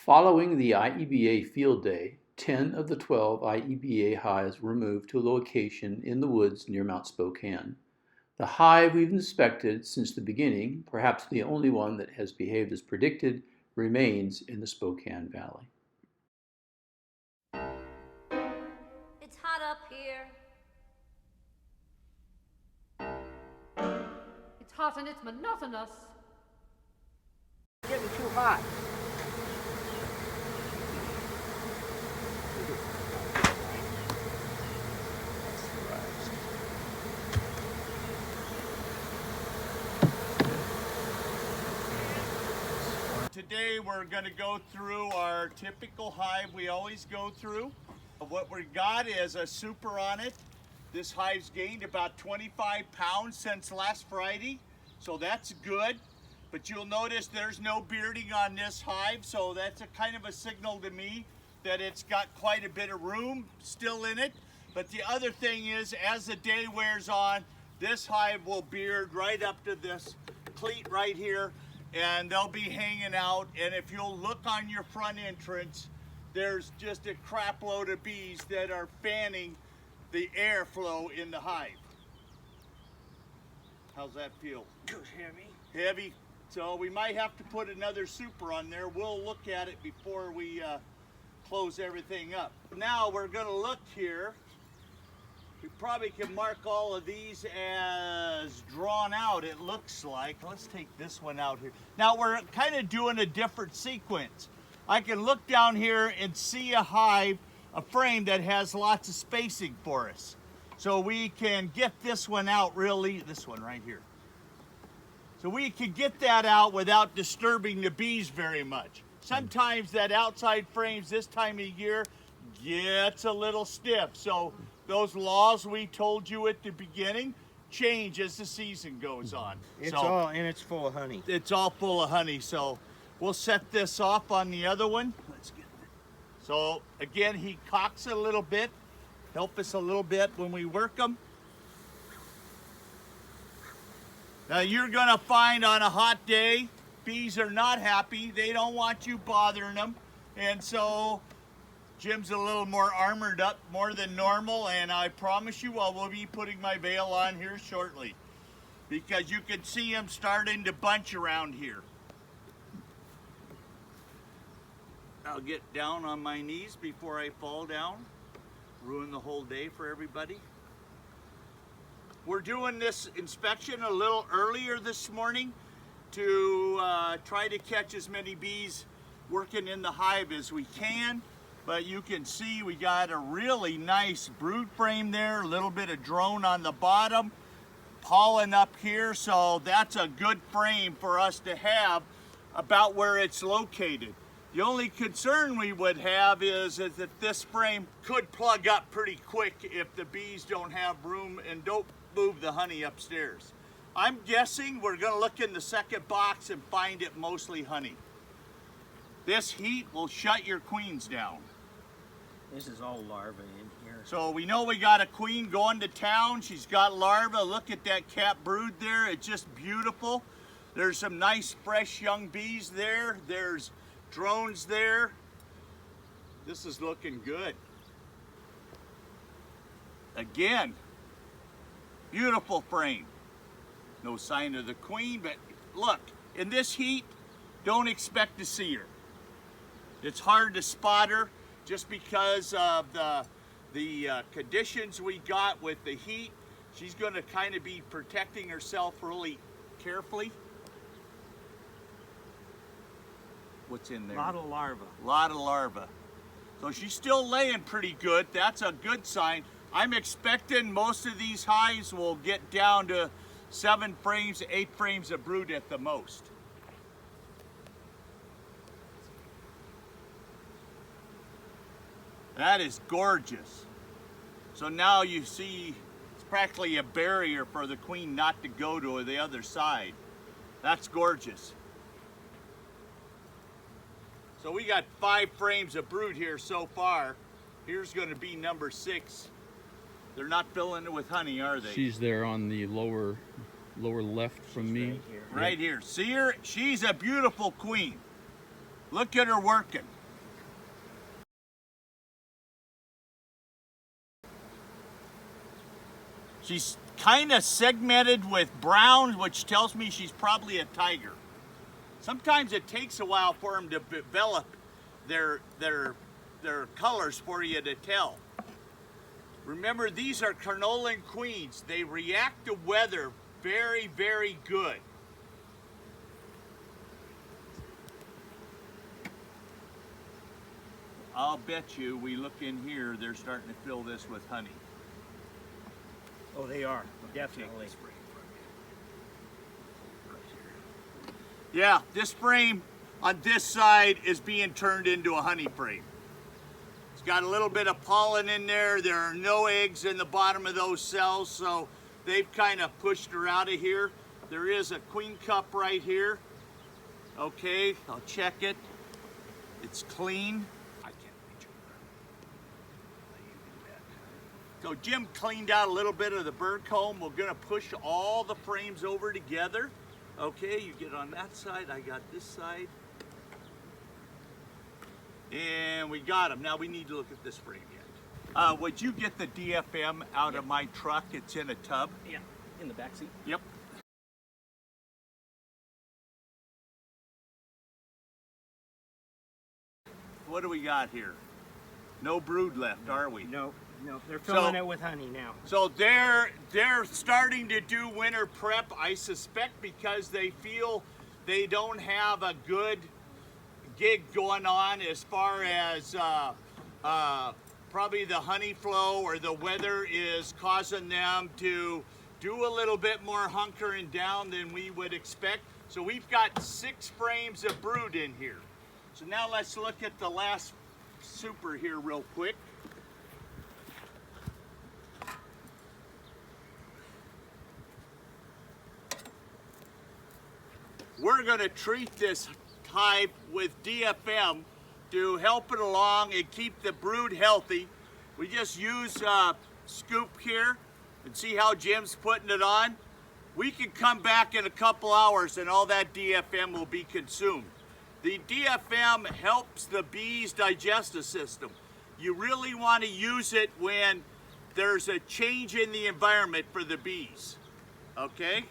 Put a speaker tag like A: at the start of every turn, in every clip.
A: Following the IEBA field day, 10 of the 12 IEBA hives were moved to a location in the woods near Mount Spokane. The hive we've inspected since the beginning, perhaps the only one that has behaved as predicted, remains in the Spokane Valley.
B: It's hot up here.
C: It's hot and it's monotonous.
D: It's getting too hot.
E: Today we're going to go through our typical hive we always go through. What we got is a super on it. This hive's gained about 25 pounds since last Friday, so that's good. But you'll notice there's no bearding on this hive, so that's a kind of a signal to me that it's got quite a bit of room still in it. But the other thing is, as the day wears on, this hive will beard right up to this cleat right here, and they'll be hanging out. And if you'll look on your front entrance, there's just a crap load of bees that are fanning the airflow in the hive. How's that feel?
D: Good, heavy.
E: Heavy. So we might have to put another super on there. We'll look at it before we close everything up. Now we're going to look here. We probably can mark all of these as drawn out, it looks like. Let's take this one out here. Now we're kind of doing a different sequence. I can look down here and see a hive, a frame that has lots of spacing for us. So we can get this one out really, this one right here. So we can get that out without disturbing the bees very much. Sometimes that outside frames this time of year gets a little stiff. So those laws we told you at the beginning change as the season goes on.
D: It's full of honey.
E: It's all full of honey. So we'll set this off on the other one. Let's get it. So again, he cocks a little bit, help us a little bit when we work them. Now you're gonna find on a hot day, bees are not happy. They don't want you bothering them. And so Jim's a little more armored up, more than normal, and I promise you I will be putting my veil on here shortly, because you can see him starting to bunch around here. I'll get down on my knees before I fall down. Ruin the whole day for everybody. We're doing this inspection a little earlier this morning to try to catch as many bees working in the hive as we can. But you can see we got a really nice brood frame there, a little bit of drone on the bottom, pollen up here, so that's a good frame for us to have about where it's located. The only concern we would have is that this frame could plug up pretty quick if the bees don't have room and don't move the honey upstairs. I'm guessing we're gonna look in the second box and find it mostly honey. This heat will shut your queens down.
D: This is all larvae in here.
E: So we know we got a queen going to town. She's got larvae. Look at that cap brood there. It's just beautiful. There's some nice fresh young bees there. There's drones there. This is looking good. Again, beautiful frame. No sign of the queen, but look, in this heat, don't expect to see her. It's hard to spot her just because of the conditions we got with the heat. She's going to kind of be protecting herself really carefully. What's in there?
D: A lot of larvae.
E: A lot of larvae. So she's still laying pretty good. That's a good sign. I'm expecting most of these hives will get down to 7 frames, 8 frames of brood at the most. That is gorgeous. So now you see it's practically a barrier for the queen not to go to the other side. That's gorgeous. So we got 5 frames of brood here so far. Here's going to be number 6. They're not filling it with honey, are they?
A: She's there on the lower left from me.
E: Right here. See her? She's a beautiful queen. Look at her working. She's kind of segmented with brown, which tells me she's probably a tiger. Sometimes it takes a while for them to develop their colors for you to tell. Remember, these are carniolan queens. They react to weather very, very good. I'll bet you we look in here, they're starting to fill this with honey.
D: Oh, they are, definitely.
E: Yeah, this frame on this side is being turned into a honey frame. It's got a little bit of pollen in there. There are no eggs in the bottom of those cells, so they've kind of pushed her out of here. There is a queen cup right here. Okay, I'll check it. It's clean. I can't reach over. So Jim cleaned out a little bit of the bird comb. We're gonna push all the frames over together. Okay, you get on that side, I got this side. And we got them. Now we need to look at this frame yet. Would you get the DFM out of my truck? It's in a tub.
D: Yeah, in the back seat.
E: Yep. What do we got here? No brood left, are we?
D: No, they're filling it with honey now.
E: So they're starting to do winter prep, I suspect, because they feel they don't have a good gig going on as far as probably the honey flow or the weather is causing them to do a little bit more hunkering down than we would expect. So we've got 6 frames of brood in here. So now let's look at the last super here real quick. We're going to treat this hive with DFM to help it along and keep the brood healthy. We just use a scoop here and see how Jim's putting it on. We can come back in a couple hours and all that DFM will be consumed. The DFM helps the bees' digestive system. You really want to use it when there's a change in the environment for the bees, okay?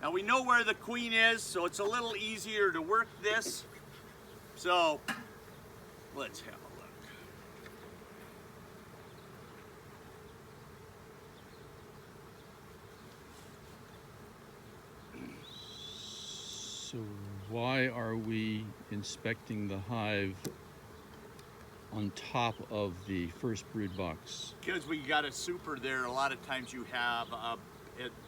E: Now we know where the queen is, so it's a little easier to work this. So let's have a look.
A: So why are we inspecting the hive on top of the first brood box?
E: Because we got a super there, a lot of times you have,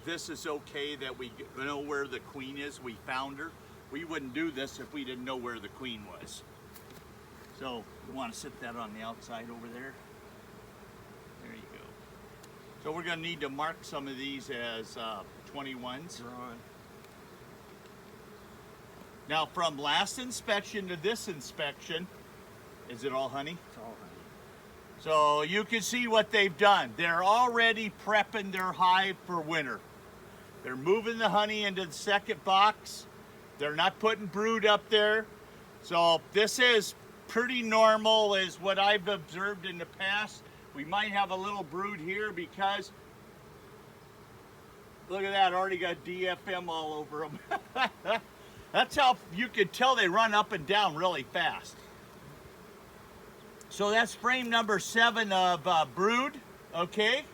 E: this is okay that we know where the queen is, we found her. We wouldn't do this if we didn't know where the queen was. So we want to sit that on the outside over there. There you go. So we're going to need to mark some of these as 21s.
D: Drawn.
E: Now from last inspection to this inspection, is it all honey?
D: It's all honey.
E: So you can see what they've done. They're already prepping their hive for winter. They're moving the honey into the second box. They're not putting brood up there. So this is pretty normal as what I've observed in the past. We might have a little brood here because look at that, already got DFM all over them. That's how you can tell they run up and down really fast. So that's frame number 7 of brood, okay?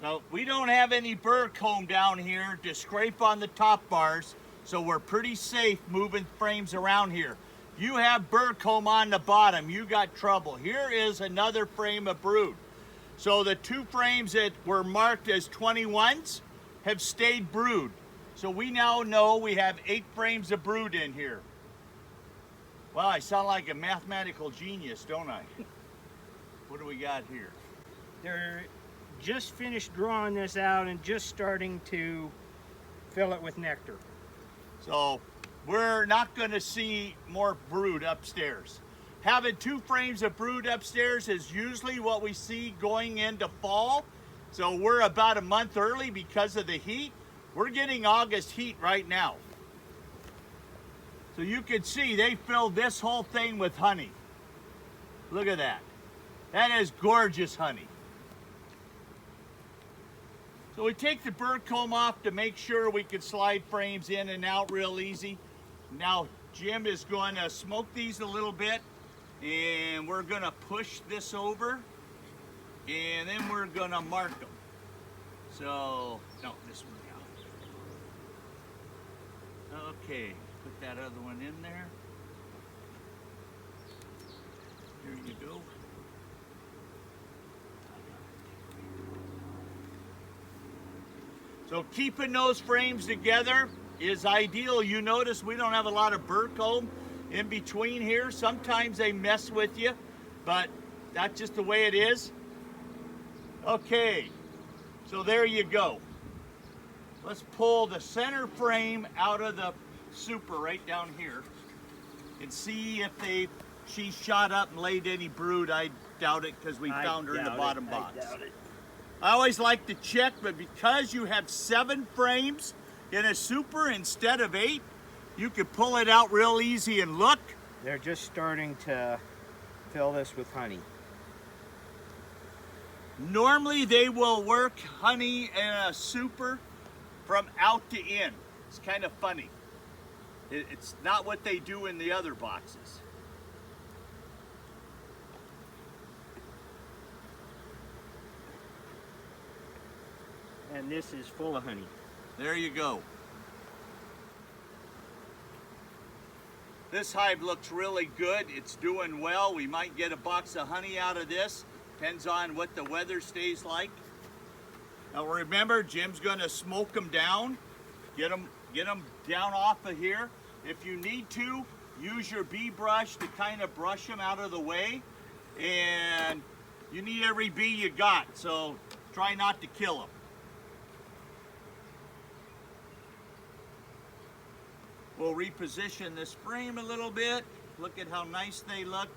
E: So we don't have any bird comb down here to scrape on the top bars, so we're pretty safe moving frames around here. You have bird comb on the bottom, you got trouble. Here is another frame of brood. So the 2 frames that were marked as 21s have stayed brood. So we now know we have 8 frames of brood in here. Well, I sound like a mathematical genius, don't I? What do we got here?
D: They're just finished drawing this out and just starting to fill it with nectar.
E: So we're not going to see more brood upstairs. Having 2 frames of brood upstairs is usually what we see going into fall. So we're about a month early because of the heat. We're getting August heat right now. So you can see they filled this whole thing with honey. Look at that. That is gorgeous honey. So we take the bird comb off to make sure we can slide frames in and out real easy. Now Jim is going to smoke these a little bit, and we're going to push this over, and then we're going to mark them. So, no, this one down. Okay, put that other one in there. Here you go. So keeping those frames together is ideal. You notice we don't have a lot of burr comb in between here. Sometimes they mess with you, but that's just the way it is. Okay, so there you go. Let's pull the center frame out of the super right down here and see if she shot up and laid any brood. I doubt it, because we found her in the bottom box. I always like to check, but because you have 7 frames in a super instead of 8, you can pull it out real easy and look.
D: They're just starting to fill this with honey.
E: Normally they will work honey in a super from out to in. It's kind of funny. It's not what they do in the other boxes.
D: And this is full of honey.
E: There you go. This hive looks really good. It's doing well. We might get a box of honey out of this. Depends on what the weather stays like. Now remember, Jim's going to smoke them down. Get them down off of here. If you need to, use your bee brush to kind of brush them out of the way. And you need every bee you got, so try not to kill them. We'll reposition this frame a little bit. Look at how nice they look.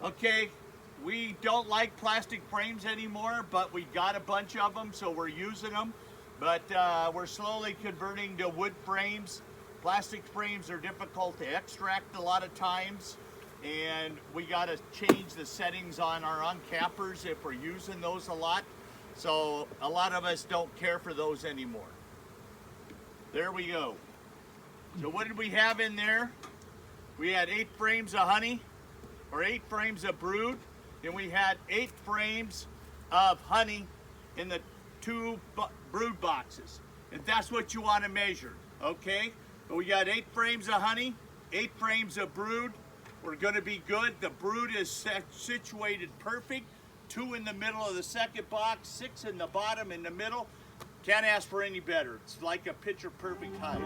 E: Okay, we don't like plastic frames anymore, but we got a bunch of them, so we're using them. But we're slowly converting to wood frames. Plastic frames are difficult to extract a lot of times, and we got to change the settings on our uncappers if we're using those a lot. So a lot of us don't care for those anymore. There we go. So what did we have in there? We had 8 frames of honey, or 8 frames of brood, and we had 8 frames of honey in the 2 brood boxes. And that's what you want to measure, okay? But we got 8 frames of honey, 8 frames of brood. We're going to be good. The brood is situated perfect. 2 in the middle of the second box, 6 in the bottom, in the middle. Can't ask for any better. It's like a picture perfect hive.